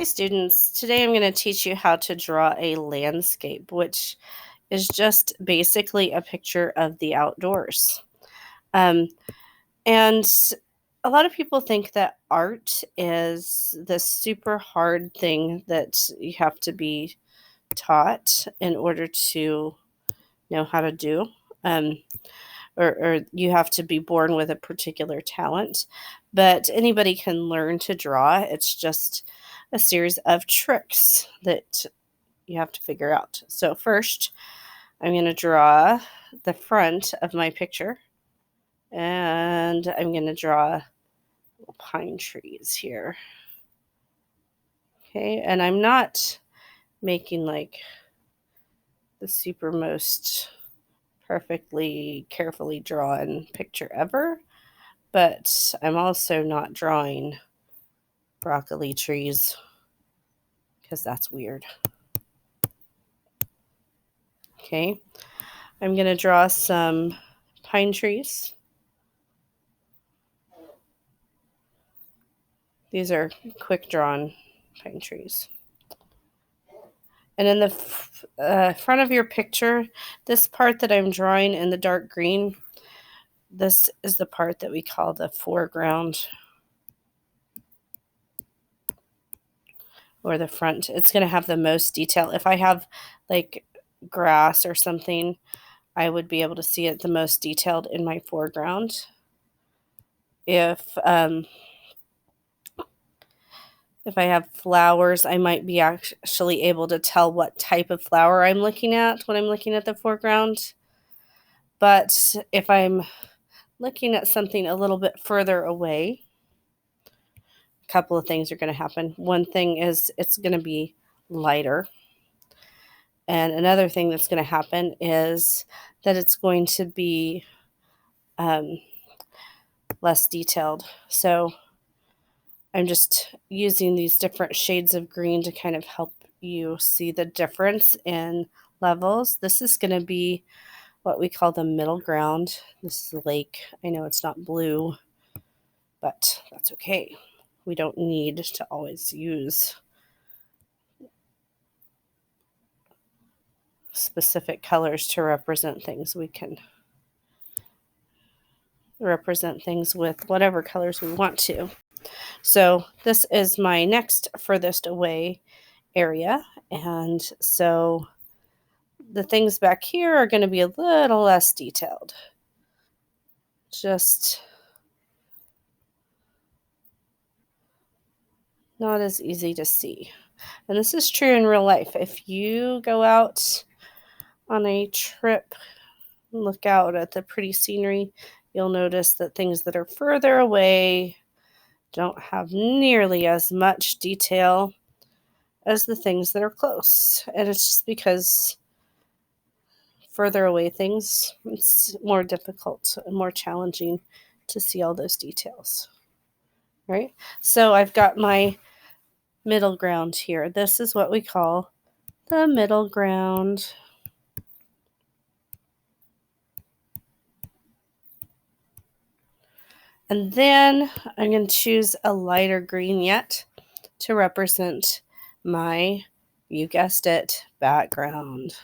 Hi students, today I'm going to teach you how to draw a landscape, which is just basically a picture of the outdoors. Um, and a lot of people think that art is this super hard thing that you have to be taught in order to know how to do. Um, or you have to be born with a particular talent, but anybody can learn to draw. It's just a series of tricks that you have to figure out. So first, I'm going to draw the front of my picture, and I'm going to draw pine trees here. Okay, and I'm not making like the super most perfectly carefully drawn picture ever, but I'm also not drawing broccoli trees because that's weird. Okay, I'm going to draw some pine trees. These are quick drawn pine trees. And in the front of your picture, this part that I'm drawing in the dark green, this is the part that we call the foreground or the front. It's going to have the most detail. If I have like grass or something, I would be able to see it the most detailed in my foreground. If I have flowers, I might be actually able to tell what type of flower I'm looking at when I'm looking at the foreground. But if I'm looking at something a little bit further away, a couple of things are going to happen. One thing is it's going to be lighter. And another thing that's going to happen is that it's going to be less detailed. So I'm just using these different shades of green to kind of help you see the difference in levels. This is going to be what we call the middle ground. This is a lake. I know it's not blue, but that's okay. We don't need to always use specific colors to represent things. We can represent things with whatever colors we want to. So this is my next furthest away area. And so the things back here are going to be a little less detailed. Just not as easy to see. And this is true in real life. If you go out on a trip, look out at the pretty scenery, you'll notice that things that are further away don't have nearly as much detail as the things that are close. And it's just because further away things, it's more difficult and more challenging to see all those details. Right? So I've got my middle ground here. This is what we call the middle ground. And then I'm going to choose a lighter green yet to represent my, you guessed it, background.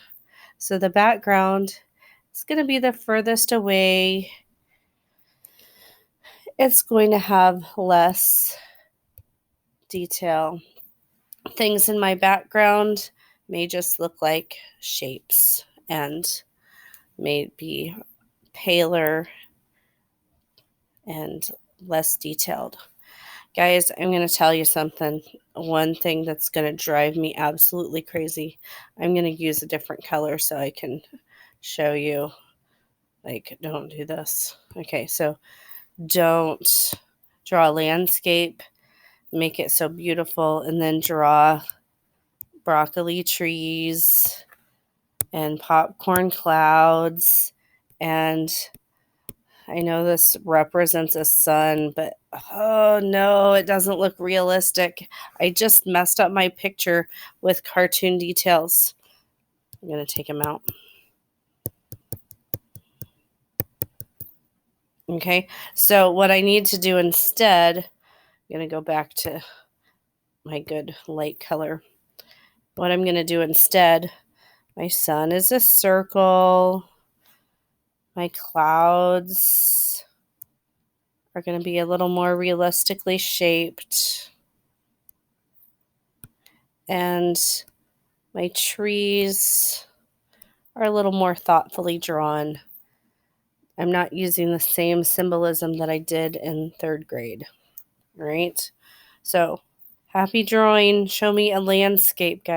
So the background is going to be the furthest away. It's going to have less detail. Things in my background may just look like shapes and may be paler and less detailed. Guys, I'm going to tell you something. One thing that's going to drive me absolutely crazy. I'm going to use a different color so I can show you. Like, don't do this. Okay, so don't draw a landscape, make it so beautiful, and then draw broccoli trees and popcorn clouds. And I know this represents a sun, but oh no, it doesn't look realistic. I just messed up my picture with cartoon details. I'm going to take them out. Okay, so what I need to do instead, I'm going to go back to my good light color. What I'm going to do instead, my sun is a circle. My clouds are going to be a little more realistically shaped. And my trees are a little more thoughtfully drawn. I'm not using the same symbolism that I did in 3rd grade, right? So, happy drawing. Show me a landscape, guys.